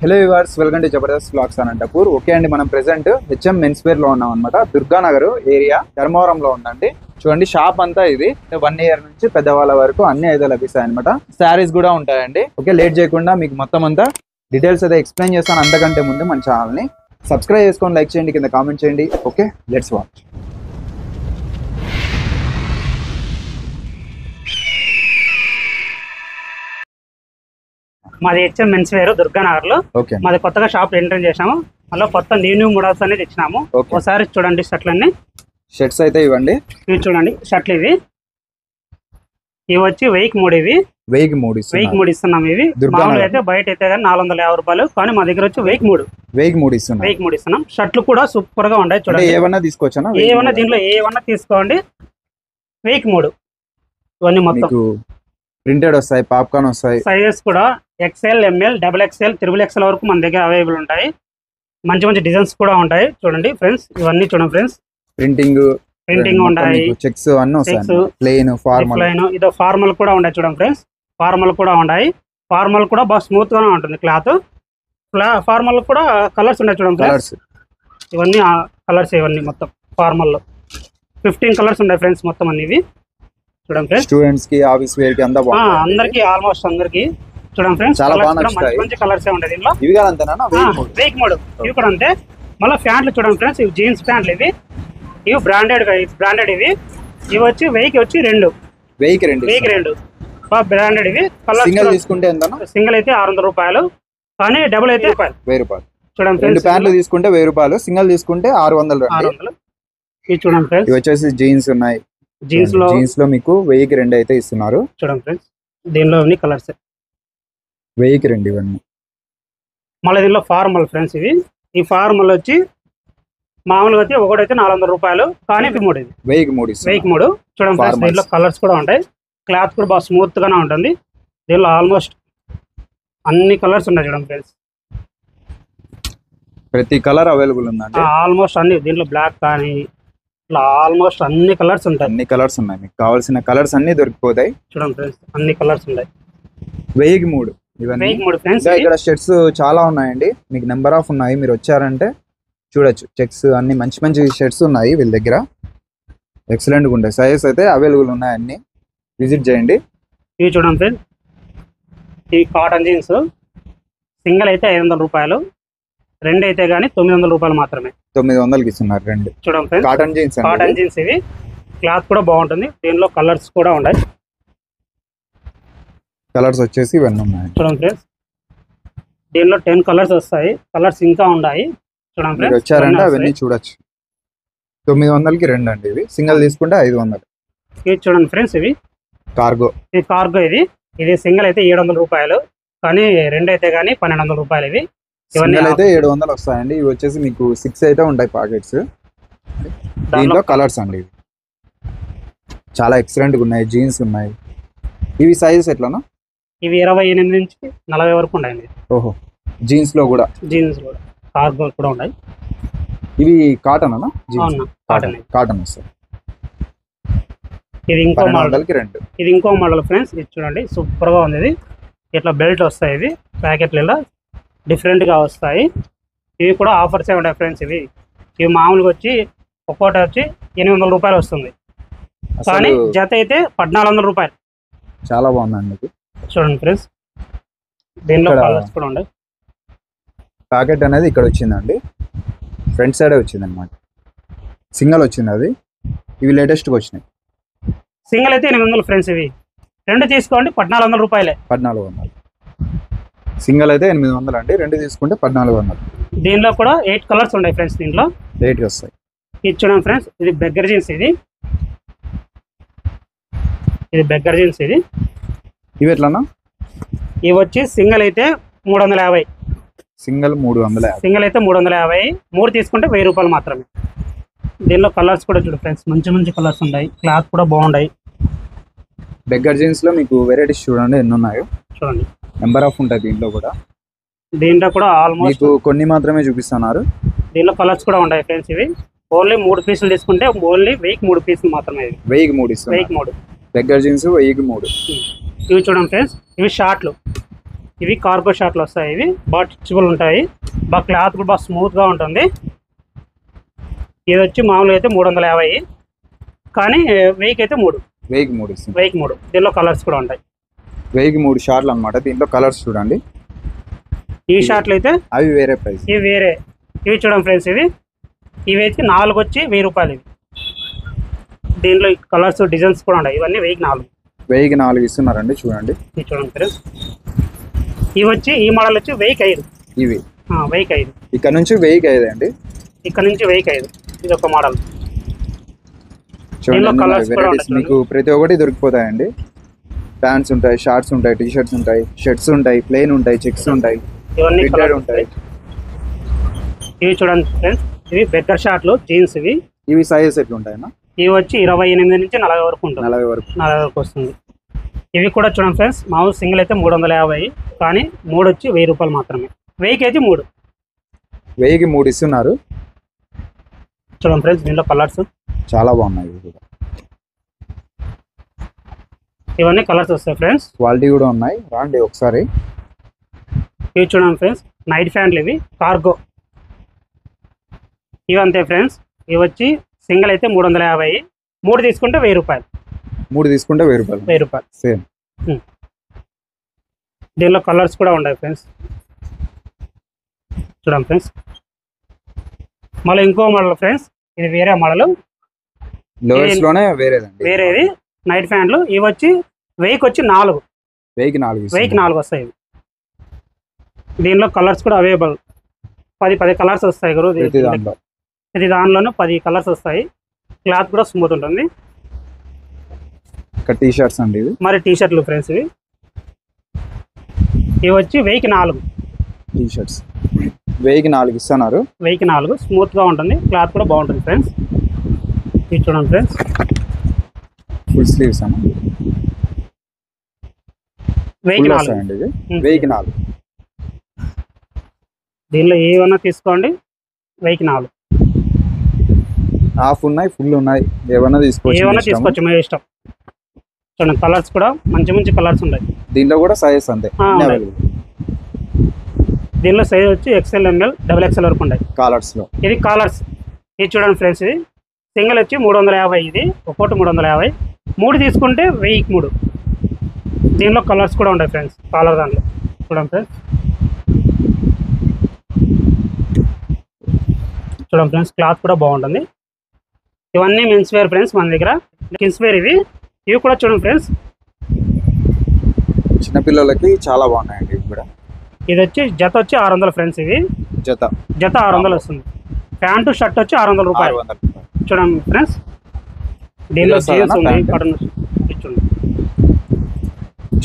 Hello viewers, welcome to Jabardasth vlogs Anantapur. Okay అండి, మనం present HM men's wear లో ఉన్నాం అనమాట. దుర్గానగర్ ఏరియా ధర్మవరంలో ఉందండి. చూడండి, షాప్ అంతా ఇది 1 year నుంచి పెద్దవాళ్ళ వరకు అన్ని అయితే లభిస్తాయి అనమాట. శారీస్ కూడా ఉంటాయండి. ఓకే, లేట్ చేయకుండా మీకు మొత్తం అంతా డీటెయిల్స్ అయితే ఎక్స్ప్లెయిన్ చేస్తాను. అంతకంటే ముందు మన ఛానల్ ని సబ్స్క్రైబ్ చేసుకొని లైక్ చేయండి, కింద కామెంట్ చేయండి. Okay, let's watch. మాది హెచ్ఎం మెన్స్ వేర్ దుర్గానగర్ లో. మాది కొత్తగా షాప్ ఎంటర్ చేసాము. మళ్ళీ కొత్త న్యూ మోడల్స్ అనేది ఇచ్చినాము. ఒకసారి చూడండి షర్ట్లన్నీ. షర్ట్స్ అయితే ఇవ్వండి. ఇవి చూడండి షర్ట్లు. ఇవి వచ్చి 1000 ఇవి 1003 ఇస్తున్నాం. ఇవి మామూలుగా అయితే బయట అయితే 450 రూపాయలు, కానీ మా దగ్గర వచ్చి 1003 ఇస్తున్నాం. షర్ట్లు కూడా సూపర్ గా ఉంటాయి. చూడండి, ఏమన్నా తీసుకోవచ్చా? ఏమన్నా దీంట్లో ఏమన్నా తీసుకోండి. 1003 ఇవన్నీ మొత్తం ప్రింటెడ్ వస్తాయి, పాప్కార్న్ వస్తాయి. సైజెస్ కూడా XL, ML, XXL, XXL వరకు మన దగ్గర అవైలబుల్ ఉంటాయి. మంచి మంచి డిజైన్స్ కూడా ఉంటాయి. చూడండి ఫ్రెండ్స్, ఇవన్నీ చూడండి ఫ్రెండ్స్. ప్రింటింగ్ ఉంటాయి, చెక్స్ అన్ని వస్తాయి. ప్లెయిన్, ఫార్మల్, ఇదో ఫార్మల్ కూడా ఉంటాయి. చూడండి ఫ్రెండ్స్, ఫార్మల్ కూడా ఉంటాయి. ఫార్మల్ కూడా బాగా స్మూత్ గానే ఉంటుంది క్లాత్. ఫార్మల్ కూడా కలర్స్ ఉంటాయి. చూడండి ఫ్రెండ్స్, ఇవన్నీ కలర్స్. ఇవన్నీ మొత్తం ఫార్మల్ లో 15 కలర్స్ ఉంటాయి ఫ్రెండ్స్. మొత్తం అన్ని ఇవి చూడండి ఫ్రెండ్స్. స్టూడెంట్స్ కి, ఆఫీస్ వేర్ కి అందరికి, ఆల్మోస్ట్ అందరికి. చూడండి ఫ్రెండ్స్, మంచి మంచి కలర్స్ ఉంటాయి దీంట్లో. ఇవి కూడా అంతేనా? 1003 ఇవి కూడా అంతే. మళ్ళీ ప్యాంట్లు చూడండి ఫ్రెండ్స్, ఇవి జీన్స్ ప్యాంట్లు. ఇవి బ్రాండెడ్ ఇవి వచ్చి 1000కి వచ్చి 2 బ్రాండెడ్. ఇవి సింగిల్ తీసుకుంటే ఎంత? సింగిల్ అయితే 600 రూపాయలు, కానీ డబుల్ అయితే 1000 రూపాయలు. చూడండి ఫ్రెండ్స్, 2 ప్యాంట్లు తీసుకుంటే 1000 రూపాయలు, సింగిల్ తీసుకుంటే 600. ఇవి చూడండి ఫ్రెండ్స్, ఇవి వచ్చేసి జీన్స్ ఉన్నాయి. జీన్స్ లో మీకు 1000కి 2 అయితే ఇస్తున్నారు. చూడండి ఫ్రెండ్స్, దీనిలో కలర్స్ 1000కి 2 ఇవన్నీ. మళ్ళీ దీనిలో ఫార్మల్ ఫ్రెండ్స్. ఈ ఫార్మల్ వచ్చి మామూలుగా అయితే ఒకటైతే 400 రూపాయలు, కానీ 1000కి 3 చూడండి ఫ్రెండ్స్. దీనిలో కలర్స్ కూడా ఉంటాయి. క్లాత్ కూడా బాగా స్మూత్ గానే ఉంటుంది. దీనిలో ఆల్మోస్ట్ అన్ని కలర్స్ ఉన్నాయి. చూడండి ఫ్రెండ్స్, ప్రతి కలర్ అవైలబుల్ ఉందండి. ఆల్మోస్ట్ అన్ని. దీంట్లో బ్లాక్ కానీ ఇట్లా ఆల్మోస్ట్ అన్ని కలర్స్ ఉంటాయి. అన్ని కలర్స్ ఉన్నాయి, మీకు కావాల్సిన కలర్స్ అన్ని దొరికిపోతాయి. చూడండి ఫ్రెండ్స్, అన్ని కలర్స్ ఉంటాయి. 1000కి 3 ఇవన్నీ. ఇక్కడ షర్ట్స్ చాలా ఉన్నాయండి, మీకు నెంబర్ ఆఫ్ ఉన్నాయి. మీరు వచ్చారంటే చూడొచ్చు. చెక్స్ అన్ని మంచి మంచి షర్ట్స్ ఉన్నాయి వీళ్ళ దగ్గర. ఎక్సలెంట్ గా ఉంటాయి. సైజెస్ అయితే అవైలబుల్ ఉన్నాయి, అన్ని విజిట్ చేయండి. ఇవి చూడండి ఫ్రెండ్స్, ఇవి కాటన్ జీన్స్. సింగిల్ అయితే 500 రూపాయలు, 2 అయితే గానీ 900 రూపాయలు మాత్రమే. 900కి ఇస్తున్నారు 2. చూడండి ఫ్రెండ్స్, కాటన్ జీన్స్ ఇవి. క్లాత్ కూడా బాగుంటుంది. దీనిలో కలర్స్ కూడా ఉన్నాయి. కలర్స్ వచ్చేసి ఇవన్నీ ఉన్నాయి. చూడండి ఫ్రెండ్స్, దీనిలో 10 కలర్స్ వస్తాయి. కలర్స్ ఇంకా ఉన్నాయి. చూడండి ఫ్రెండ్స్, వచ్చారంటే అవన్నీ చూడొచ్చు. 900కి 2 అండి. ఇవి సింగిల్ తీసుకుంటే 500. ఇవి చూడండి ఫ్రెండ్స్, ఇవి కార్గో. ఇది సింగిల్ అయితే 700 రూపాయలు, కానీ 2 అయితే గానీ 1200 రూపాయలు. ఇవన్నీ అయితే 700 వస్తాయండి. ఇవి వచ్చేసి మీకు 6 అయితే ఉంటాయి పాకెట్స్. దీంట్లో కలర్స్ అండి. ఇవి చాలా ఎక్సలెంట్ గా ఉన్నాయి. జీన్స్ ఉన్నాయి. ఇవి సైజెస్ ఎట్లానా? ఇవి 28 నుంచి 40 వరకు ఉన్నాయి. ఓహో, జీన్స్ లో కూడా కార్గో కూడా ఉన్నాయి. ఇవి కాటన్ అన్నా? కాటన్ వస్తాయి. ఇది ఇంకో మోడల్ ఫ్రెండ్స్. ఇది చూడండి, సూపర్ గా ఉంది. ఇట్లా బెల్ట్ వస్తాయి. ఇవి ప్యాకెట్లలో డిఫరెంట్ గా వస్తాయి. ఇవి కూడా ఆఫర్స్ ఉంటాయి ఫ్రెండ్స్. ఇవి మామూలుగా వచ్చి ఒక్కోటి వచ్చి 800 రూపాయలు వస్తుంది, కానీ జత అయితే 1400 రూపాయలు. చాలా బాగుందండి. చూడండి ఫ్రెండ్స్, దీనిలో కలర్స్ కూడా ఉన్నాయి. ప్యాకెట్ అనేది ఇక్కడ వచ్చిందండి, ఫ్రంట్ సైడే వచ్చింది అనమాట. సింగిల్ వచ్చింది అది. ఇవి లేటెస్ట్ గా వచ్చినాయి. సింగిల్ అయితే 800 ఫ్రెండ్స్. ఇవి 2 తీసుకోండి 1400 రూపాయలే. 1400. సింగిల్ అయితే 800 అండి, 2 తీసుకుంటే 1400. దీనిలో కూడా 8 కలర్స్ ఉన్నాయి ఫ్రెండ్స్. దీంట్లో 8 వస్తాయి. ఇది చూడండి ఫ్రెండ్స్, ఇది బెగ్గర్ జీన్స్. ఇది బెగ్గర్ జీన్స్. ఇవి ఎట్లన్నా? ఇవి వచ్చి సింగిల్ అయితే 350. సింగిల్ 350. సింగిల్ అయితే 350. 3 తీసుకుంటే 1000 రూపాయలు మాత్రమే. దీనిలో కలర్స్ కూడా చూడండి ఫ్రెండ్స్, మంచి మంచి కలర్స్ ఉన్నాయి. క్లాత్ కూడా బాగున్నాయి. బెగ్గర్ జీన్స్ లో మీకు వెరైటీస్ చూడండి ఎన్ని ఉన్నాయో. చూడండి, నెంబర్ ఆఫ్ ఉంటాయి దీంట్లో కూడా. ఆల్మోస్ట్ మీకు కొన్ని మాత్రమే చూపిస్తున్నారు. దీనిలో కలర్స్ కూడా ఉంటాయి ఫ్రెండ్స్. ఇవి ఓన్లీ 3 పీసులు తీసుకుంటే ఓన్లీ 1000కి 3 పీసులు మాత్రమే. 1000కి 3 బెగ్గర్ జీన్స్ 1000కి 3. ఇవి చూడండి ఫ్రెండ్స్, ఇవి షార్ట్లు. ఇవి కార్గో షార్ట్లు వస్తాయి. ఇవి బాగా స్ట్రెచబుల్ ఉంటాయి, బాగా క్లాత్ కూడా బాగా స్మూత్గా ఉంటుంది. ఇది వచ్చి మామూలుగా అయితే 350, కానీ 1000కి అయితే 3. 1000కి 3. దీనిలో కలర్స్ కూడా ఉంటాయి. 1000కి 3 షార్ట్లు అనమాట. దీంట్లో కలర్స్ చూడండి. ఈ షార్ట్లు అయితే అవి వేరే ప్రైస్. ఇవి వేరే. ఇవి చూడండి ఫ్రెండ్స్, ఇవి అయితే 4 వచ్చి 1000 రూపాయలు. ఇవి దీనిలో కలర్స్ డిజైన్స్ కూడా ఉంటాయి. ఇవన్నీ 1000కి 4 ఇస్తున్నారండి. చూడండి, ఇవి చూడండి ఫ్రెండ్స్. ఇవి వచ్చి ఈ మోడల్ వచ్చి 1000కి 5. ఇవి 1000కి 5. ఇక్కడ నుంచి 1000కి 5 అండి. ఇక్కడ నుంచి 1000కి 5. ఇది ఒక మోడల్. చూడండి, వెరైటీస్ మీకు ప్రతి ఒక్కటి దొరికిపోతాయండి. ప్యాంట్స్ ఉంటాయి, షార్ట్స్ ఉంటాయి, టీ షర్ట్స్ ఉంటాయి, షర్ట్స్ ఉంటాయి, ప్లెయిన్ ఉంటాయి, చెక్స్ ఉంటాయి, ఇవన్నీ కలర్ ఉంటాయి. ఇవి చూడండి ఫ్రెండ్స్, ఇవి బెగ్గర్ షార్ట్లు జీన్స్. ఇవి సైజెస్ ఎట్లా ఉంటాయన్నా? ఇవి వచ్చి 28 నుంచి 40 వరకు ఉంటుంది. 40 వరకు వస్తుంది. ఇవి కూడా చూడండి ఫ్రెండ్స్, మామూలు సింగిల్ అయితే 350, కానీ 3 వచ్చి 1000 రూపాయలు మాత్రమే. 1000కి అయితే 3. 1000కి 3 ఇస్తున్నారు. చూడండి ఫ్రెండ్స్, దీనిలో కలర్స్ చాలా బాగున్నాయి. ఇవి కూడా ఇవన్నీ కలర్స్ వస్తాయి ఫ్రెండ్స్. క్వాలిటీ కూడా ఉన్నాయి. రాండి ఒకసారి. ఇవి చూడండి ఫ్రెండ్స్, నైట్ ప్యాంట్లు. ఇవి కార్గో. ఇవి అంతే ఫ్రెండ్స్. ఇవి వచ్చి సింగిల్ అయితే 350, 3 తీసుకుంటే 1000 రూపాయలు. 3 తీసుకుంటే 1000 రూపాయలు. 1000 రూపాయలు సేమ్. దీనిలో కలర్స్ కూడా ఉన్నాయి ఫ్రెండ్స్. చూడండి ఫ్రెండ్స్, మళ్ళీ ఇంకో మోడల్ ఫ్రెండ్స్. ఇది వేరే మోడల్, లోయర్స్ లోనే వేరేదండి. వేరేది నైట్ ప్యాంట్లు. ఇవి వచ్చి 1000కి వచ్చి 4. 1000కి 4 వస్తాయి. దీనిలో కలర్స్ కూడా అవైలబుల్. 10 కలర్స్ వస్తాయి గురు. ఇది దానిలోనే 10 కలర్స్ వస్తాయి. క్లాత్ కూడా స్మూత్ ఉంటుంది. టీ షర్ట్స్ అండి ఇవి. మరి టీ షర్ట్లు ఫ్రెండ్స్, ఇవి వచ్చి 1000కి 4. టీ షర్ట్స్ 1000కి 4 ఇస్తున్నారు. 1000కి 4 స్మూత్ గా ఉంటుంది, క్లాత్ కూడా బాగుంటుంది ఫ్రెండ్స్. ఇది చూడండి ఫ్రెండ్స్, ఫుల్ స్లీవ్స్ అన్న. 1000కి 4 అండి ఇది. 1000కి 4. దీనిలో ఏమన్నా తీసుకోండి. 1000కి 4. హాఫ్ ఉన్నాయి, ఫుల్ ఉన్నాయి. ఏమన్నా తీసుకోవచ్చు, మీ ఇష్టం. చూడండి, కలర్స్ కూడా మంచి మంచి కలర్స్ ఉంటాయి. దీంట్లో కూడా సైజెస్ అంతే. దీనిలో సైజ్ వచ్చి XL, ML, XXL వరకు ఉంటాయి కలర్స్ లో. ఇది కలర్స్. ఇది చూడండి ఫ్రెండ్స్, ఇది సింగిల్ వచ్చి 350. ఇది ఒక్కోటి 350. 3 తీసుకుంటే 1000కి 3. దీనిలో కలర్స్ కూడా ఉంటాయి ఫ్రెండ్స్. కలర్ దాంట్లో చూడండి ఫ్రెండ్స్. చూడండి ఫ్రెండ్స్, క్లాత్ కూడా బాగుంటుంది. ఇవన్నీ మెన్స్ వేర్ ఫ్రెండ్స్ మన దగ్గర. కిడ్స్ వేర్ ఇవి కూడా చూడండి ఫ్రెండ్స్. చిన్నపిల్లలకి చాలా బాగున్నాయండి ఇవి కూడా. ఇది వచ్చి జత వచ్చి 600 ఫ్రెండ్స్. ఇవి జత 600 వస్తుంది. ప్యాంటు షర్ట్ వచ్చి 600 రూపాయలు. చూడండి ఫ్రెండ్స్, దీనిలో జీన్స్ ఉంది, కాటన్.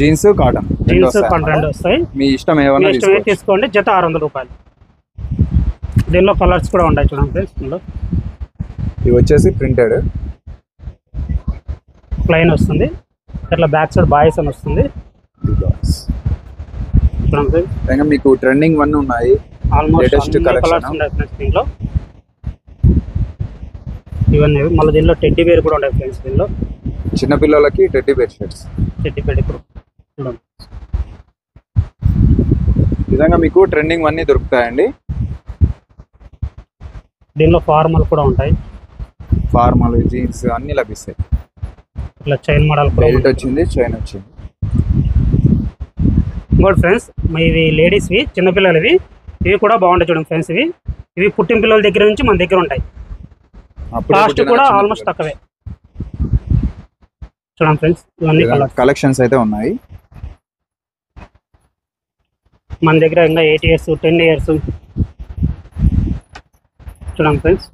జీన్స్ కాటన్ రెండు వస్తాయి. మీ ఇష్టం ఏమైనా తీసుకోండి. జత 600 రూపాయలు. దీనిలో కలర్స్ కూడా ఉంటాయి చూడండి ఫ్రెండ్స్. దీనిలో ఇవి వచ్చేసి ప్రింటెడ్ ప్లెయిన్ వస్తుంది. ఇట్లా బ్యాక్ సైడ్ బాయ్స్ అని వస్తుంది. చూడండి, మీకు ట్రెండింగ్ వన్ ఉన్నాయి. ఆల్మోస్ట్ కలర్స్ ఉన్నాయి ఫ్రెండ్స్ దీనిలో. ఇవన్నీ మళ్ళీ దీనిలో టెడ్డీ బేర్ కూడా ఉంటాయి ఫ్రెండ్స్. దీనిలో చిన్నపిల్లలకి teddy bear shirts. Teddy bear ఇప్పుడు చూడండి. విధంగా మీకు ట్రెండింగ్ అన్నీ దొరుకుతాయండి. దీనిలో ఫార్మల్ కూడా ఉంటాయి. ఫార్మల్, జీన్స్ అన్ని లభిస్తాయి. ఇట్లా చైన్ మోడల్ కూడా వచ్చింది, చైన్ వచ్చింది. ఇంకోటి ఫ్రెండ్స్, ఇవి లేడీస్వి, చిన్నపిల్లలవి. ఇవి కూడా బాగుంటాయి చూడండి ఫ్రెండ్స్. ఇవి పుట్టిన పిల్లల దగ్గర నుంచి మన దగ్గర ఉంటాయి. కాస్ట్ కూడా ఆల్మోస్ట్ తక్కువే. చూడండి ఫ్రెండ్స్, ఇవన్నీ కలెక్షన్స్ అయితే ఉన్నాయి మన దగ్గర. ఇంకా 8 years 10 years చూడండి ఫ్రెండ్స్.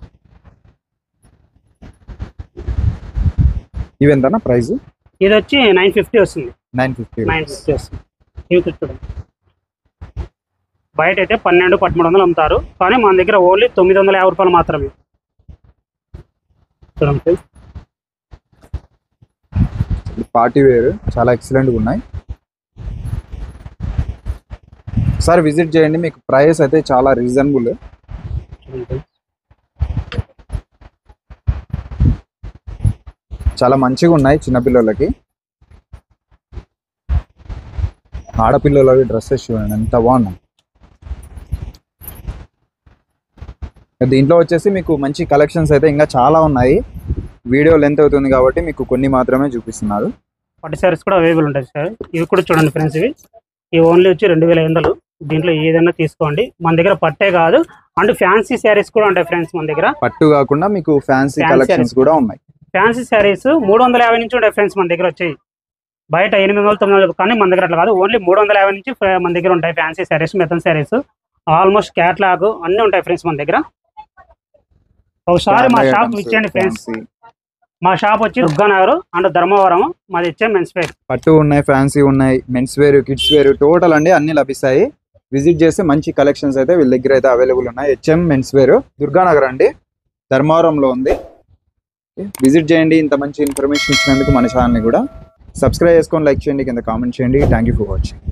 ఇవి ఎంతనా ప్రైస్? ఇది వచ్చి 950 వస్తుంది. 950 వస్తుంది. ఇవి చూడండి, బయట అయితే 1200-1300 అమ్ముతారు, కానీ మన దగ్గర ఓన్లీ 950 రూపాయలు మాత్రమే. చూడండి ఫ్రెండ్స్, పార్టీ వేర్ చాలా ఎక్సలెంట్గా ఉన్నాయి. ఒకసారి విజిట్ చేయండి, మీకు ప్రైస్ అయితే చాలా రీజనబుల్. చాలా మంచిగా ఉన్నాయి చిన్నపిల్లలకి. ఆడపిల్లలవి డ్రెస్సెస్ చూడండి ఎంత బాగున్నాయి. దీంట్లో వచ్చేసి మీకు మంచి కలెక్షన్స్ అయితే ఇంకా చాలా ఉన్నాయి. వీడియో లెంత్ అవుతుంది కాబట్టి మీకు కొన్ని మాత్రమే చూపిస్తున్నారు. పట్టు శారీస్ కూడా అవైలబుల్ ఉంటాయి సార్. ఇవి కూడా చూడండి ఫ్రెండ్స్, ఇవి ఓన్లీ వచ్చి 2500. దీంట్లో ఏదైనా తీసుకోండి. మన దగ్గర పట్టే కాదు అండ్ ఫ్యాన్సీ శారీస్ కూడా ఉంటాయి ఫ్రెండ్స్ మన దగ్గర. పట్టు కాకుండా మీకు ఫ్యాన్సీ కలెక్షన్స్ కూడా ఉన్నాయి. ఫ్యాన్సీ శారీస్ 350 నుంచి ఉంటాయి ఫ్రెండ్స్ మన దగ్గర వచ్చాయి. బయట 800 900, కానీ మన దగ్గర అట్లా కాదు. ఓన్లీ 350 నుంచి మన దగ్గర ఉంటాయి ఫ్యాన్సీ శారీస్, మెతన్ శారీస్, ఆల్మోస్ట్ క్యాట్లాగ్ అన్నీ ఉంటాయి ఫ్రెండ్స్ మన దగ్గర. ఒకసారి మా షాప్ ఇచ్చేయండి ఫ్రెండ్స్. మా షాప్ వచ్చి దుర్గానగర్ అండ్ ధర్మవరం. మాది హెచ్ఎం మెన్స్ వేర్. పట్టు ఉన్నాయి, ఫ్యాన్సీ ఉన్నాయి, men's wear, kids wear, total అండి అన్ని లభిస్తాయి. విజిట్ చేస్తే మంచి కలెక్షన్స్ అయితే వీళ్ళ దగ్గర అయితే అవైలబుల్ ఉన్నాయి. హెచ్ఎం మెన్స్ వేర్ దుర్గానగర్ అండి, ధర్మవరంలో ఉంది. విజిట్ చేయండి. ఇంత మంచి ఇన్ఫర్మేషన్ ఇచ్చినందుకు మన ఛానల్ని కూడా సబ్స్క్రైబ్ చేసుకొని లైక్ చేయండి, కింద కామెంట్ చేయండి. Thank you for watching.